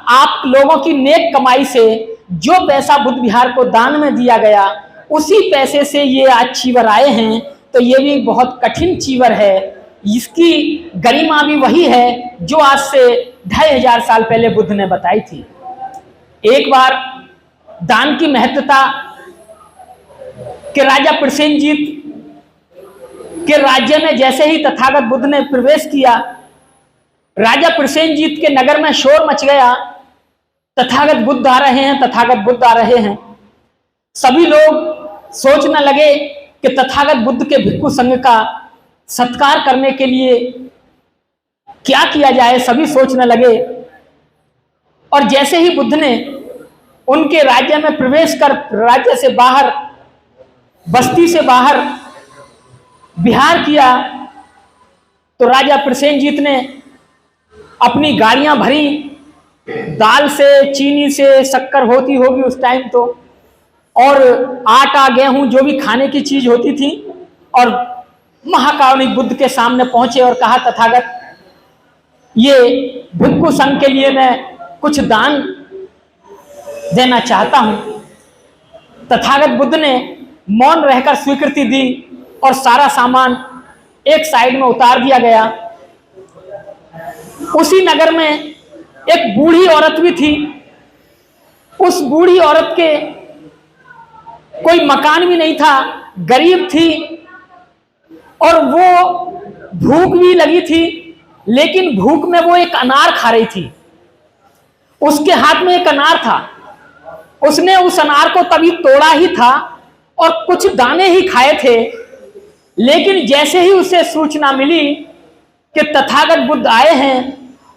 आप लोगों की नेक कमाई से जो पैसा बुद्ध विहार को दान में दिया गया, उसी पैसे से ये आज चीवर आए हैं, तो ये भी बहुत कठिन चीवर है। इसकी गरिमा भी वही है जो आज से 2500 साल पहले बुद्ध ने बताई थी। एक बार दान की महत्ता के राजा प्रसेनजीत के राज्य में जैसे ही तथागत बुद्ध ने प्रवेश किया, राजा प्रसेनजीत के नगर में शोर मच गया, तथागत बुद्ध आ रहे हैं, तथागत बुद्ध आ रहे हैं। सभी लोग सोचने लगे कि तथागत बुद्ध के भिक्षु संघ का सत्कार करने के लिए क्या किया जाए, सभी सोचने लगे। और जैसे ही बुद्ध ने उनके राज्य में प्रवेश कर राज्य से बाहर, बस्ती से बाहर विहार किया, तो राजा प्रसेनजीत ने अपनी गाड़ियां भरी, दाल से, चीनी से, शक्कर होती होगी उस टाइम तो, और आटा, गेहूं, जो भी खाने की चीज होती थी, और महाकारुणिक बुद्ध के सामने पहुंचे और कहा, तथागत, ये भिक्षु संघ के लिए मैं कुछ दान देना चाहता हूं। तथागत बुद्ध ने मौन रहकर स्वीकृति दी और सारा सामान एक साइड में उतार दिया गया। उसी नगर में एक बूढ़ी औरत भी थी। उस बूढ़ी औरत के कोई मकान भी नहीं था, गरीब थी, और वो भूख भी लगी थी, लेकिन भूख में वो एक अनार खा रही थी। उसके हाथ में एक अनार था, उसने उस अनार को तभी तोड़ा ही था और कुछ दाने ही खाए थे। लेकिन जैसे ही उसे सूचना मिली कि तथागत बुद्ध आए हैं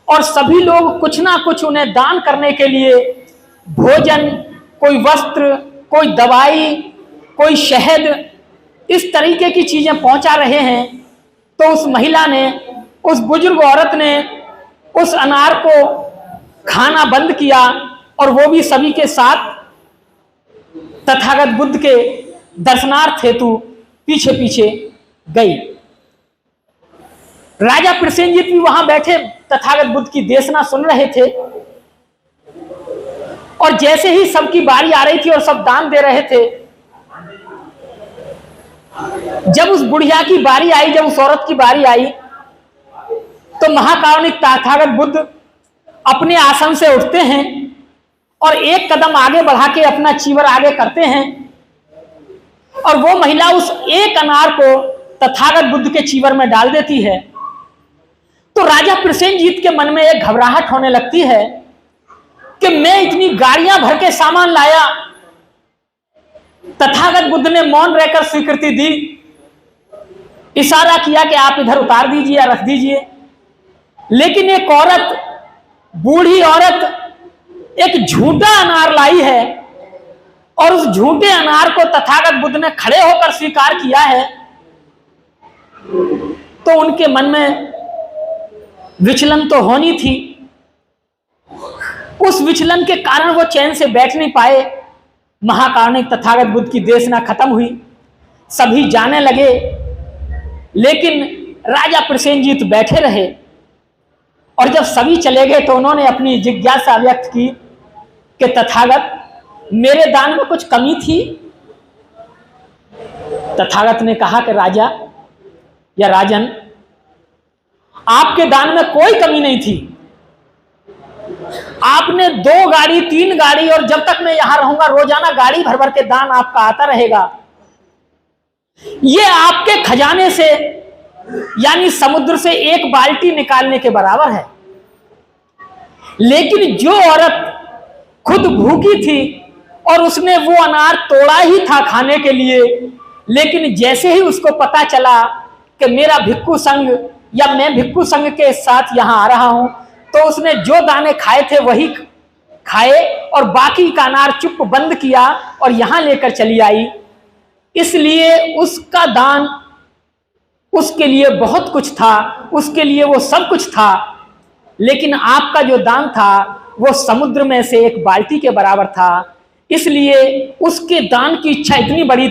और सभी लोग कुछ ना कुछ उन्हें दान करने के लिए, भोजन, कोई वस्त्र, कोई दवाई, कोई शहद, इस तरीके की चीजें पहुंचा रहे हैं, तो उस महिला ने, उस बुजुर्ग औरत ने उस अनार को खाना बंद किया और वो भी सभी के साथ तथागत बुद्ध के दर्शनार्थ हेतु पीछे पीछे गई। राजा प्रसेनजीत भी वहां बैठे तथागत बुद्ध की देशना सुन रहे थे, और जैसे ही सबकी बारी आ रही थी और सब दान दे रहे थे, जब उस बुढ़िया की बारी आई, जब उस औरत की बारी आई, तो महाकारुणिक तथागत बुद्ध अपने आसन से उठते हैं और एक कदम आगे बढ़ा के अपना चीवर आगे करते हैं, और वो महिला उस एक अनार को तथागत बुद्ध के चीवर में डाल देती है। तो राजा प्रसेनजीत के मन में एक घबराहट होने लगती है कि मैं इतनी गाड़ियां भर के सामान लाया। तथागत बुद्ध ने मौन रहकर स्वीकृति दी, इशारा किया कि आप इधर उतार दीजिए या रख दीजिए। लेकिन एक औरत, बूढ़ी औरत, एक झूठा अनार लाई है, और उस झूठे अनार को तथागत बुद्ध ने खड़े होकर स्वीकार किया है। तो उनके मन में विचलन तो होनी थी। उस विचलन के कारण वो चैन से बैठ नहीं पाए। महाकारुणिक तथागत बुद्ध की देशना खत्म हुई, सभी जाने लगे, लेकिन राजा प्रसेनजीत बैठे रहे। और जब सभी चले गए तो उन्होंने अपनी जिज्ञासा व्यक्त की कि तथागत, मेरे दान में कुछ कमी थी? तथागत ने कहा कि राजा या राजन, आपके दान में कोई कमी नहीं थी। आपने 2 गाड़ी, 3 गाड़ी, और जब तक मैं यहां रहूंगा रोजाना गाड़ी भर भर के दान आपका आता रहेगा। ये आपके खजाने से, यानी समुद्र से एक बाल्टी निकालने के बराबर है। लेकिन जो औरत खुद भूखी थी और उसने वो अनार तोड़ा ही था खाने के लिए, लेकिन जैसे ही उसको पता चला कि मेरा भिक्षु संघ या मैं भिक्षु संघ के साथ यहां आ रहा हूं, तो उसने जो दाने खाए थे वही खाए और बाकी का अनार चुप बंद किया और यहां लेकर चली आई। इसलिए उसका दान उसके लिए बहुत कुछ था, उसके लिए वो सब कुछ था। लेकिन आपका जो दान था वो समुद्र में से एक बाल्टी के बराबर था। इसलिए उसके दान की इच्छा इतनी बड़ी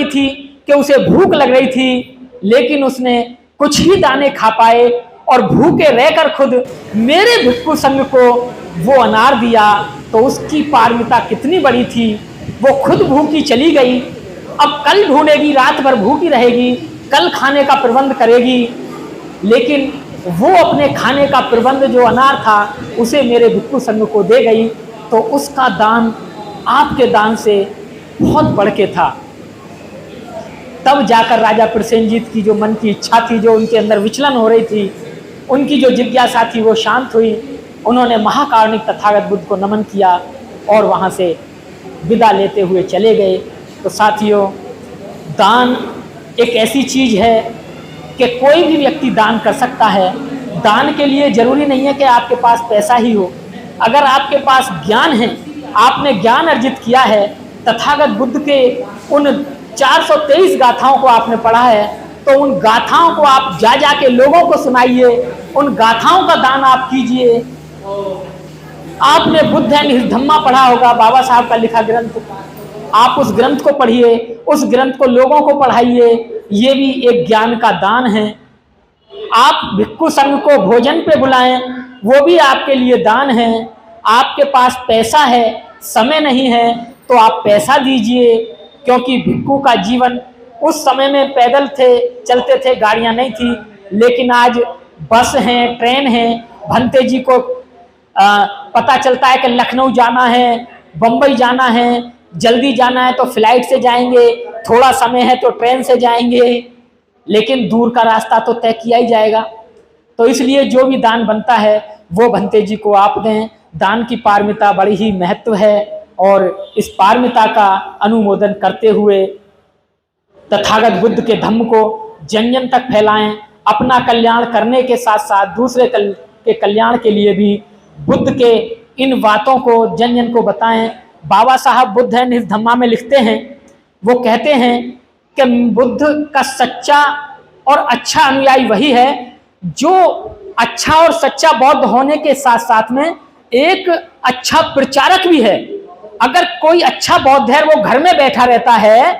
थी कि उसे भूख लग रही थी, लेकिन उसने कुछ ही दाने खा पाए, और भूखे रहकर खुद मेरे भिक्षु संघ को वो अनार दिया, तो उसकी पारमिता कितनी बड़ी थी। वो खुद भूखी चली गई, अब कल ढूंढेगी, रात भर भूखी रहेगी, कल खाने का प्रबंध करेगी, लेकिन वो अपने खाने का प्रबंध जो अनार था उसे मेरे भिक्षु संघ को दे गई। तो उसका दान आपके दान से बहुत बढ़ के था। तब जाकर राजा प्रसेनजीत की जो मन की इच्छा थी, जो उनके अंदर विचलन हो रही थी, उनकी जो जिज्ञासा थी वो शांत हुई। उन्होंने महाकारुणिक तथागत बुद्ध को नमन किया और वहाँ से विदा लेते हुए चले गए। तो साथियों, दान एक ऐसी चीज़ है कि कोई भी व्यक्ति दान कर सकता है। दान के लिए जरूरी नहीं है कि आपके पास पैसा ही हो। अगर आपके पास ज्ञान है, आपने ज्ञान अर्जित किया है, तथागत बुद्ध के उन 423 गाथाओं को आपने पढ़ा है, तो उन गाथाओं को आप जा के लोगों को सुनाइए, उन गाथाओं का दान आप कीजिए। आपने बुद्ध एंड हिज धम्मा पढ़ा होगा, बाबा साहब का लिखा ग्रंथ, आप उस ग्रंथ को पढ़िए, उस ग्रंथ को लोगों को पढ़ाइए। ये भी एक ज्ञान का दान है। आप भिक्षु संघ को भोजन पे बुलाएं, वो भी आपके लिए दान है। आपके पास पैसा है, समय नहीं है, तो आप पैसा दीजिए, क्योंकि भिक्षु का जीवन उस समय में पैदल थे, चलते थे, गाड़ियां नहीं थी, लेकिन आज बस हैं, ट्रेन हैं। भंते जी को पता चलता है कि लखनऊ जाना है, बम्बई जाना है, जल्दी जाना है तो फ्लाइट से जाएंगे, थोड़ा समय है तो ट्रेन से जाएंगे, लेकिन दूर का रास्ता तो तय किया ही जाएगा। तो इसलिए जो भी दान बनता है वो भंते जी को आप दें। दान की पारमिता बड़ी ही महत्व है, और इस पारमिता का अनुमोदन करते हुए तथागत बुद्ध के धम्म को जन जन तक फैलाएं। अपना कल्याण करने के साथ साथ दूसरे के कल्याण के लिए भी बुद्ध के इन बातों को जन जन को बताएं। बाबा साहब बुद्ध एंड हिज धम्मा में लिखते हैं, वो कहते हैं कि बुद्ध का सच्चा और अच्छा अनुयायी वही है जो अच्छा और सच्चा बौद्ध होने के साथ साथ में एक अच्छा प्रचारक भी है। अगर कोई अच्छा बौद्ध है, वो घर में बैठा रहता है,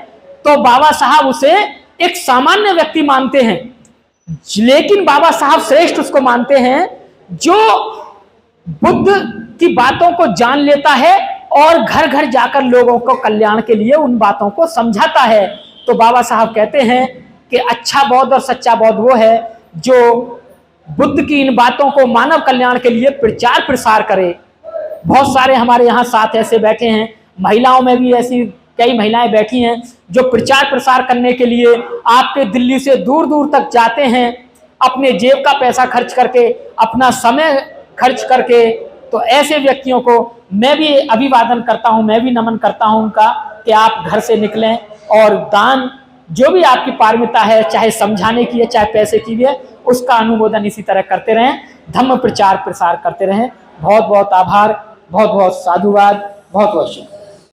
तो बाबा साहब उसे एक सामान्य व्यक्ति मानते हैं, लेकिन बाबा साहब श्रेष्ठ उसको मानते हैं जो बुद्ध की बातों को जान लेता है और घर घर जाकर लोगों को कल्याण के लिए उन बातों को समझाता है। तो बाबा साहब कहते हैं कि अच्छा बौद्ध और सच्चा बौद्ध वो है जो बुद्ध की इन बातों को मानव कल्याण के लिए प्रचार प्रसार करे। बहुत सारे हमारे यहाँ साथ ऐसे बैठे हैं, महिलाओं में भी ऐसी कई महिलाएं बैठी हैं जो प्रचार प्रसार करने के लिए आपके दिल्ली से दूर दूर तक जाते हैं, अपने जेब का पैसा खर्च करके, अपना समय खर्च करके। तो ऐसे व्यक्तियों को मैं भी अभिवादन करता हूं, मैं भी नमन करता हूं उनका, कि आप घर से निकलें और दान जो भी आपकी पारमिता है, चाहे समझाने की है, चाहे पैसे की भी है, उसका अनुमोदन इसी तरह करते रहें, धम्म प्रचार प्रसार करते रहें। बहुत बहुत आभार, बहुत बहुत साधुवाद, बहुत बहुत शुक्रिया।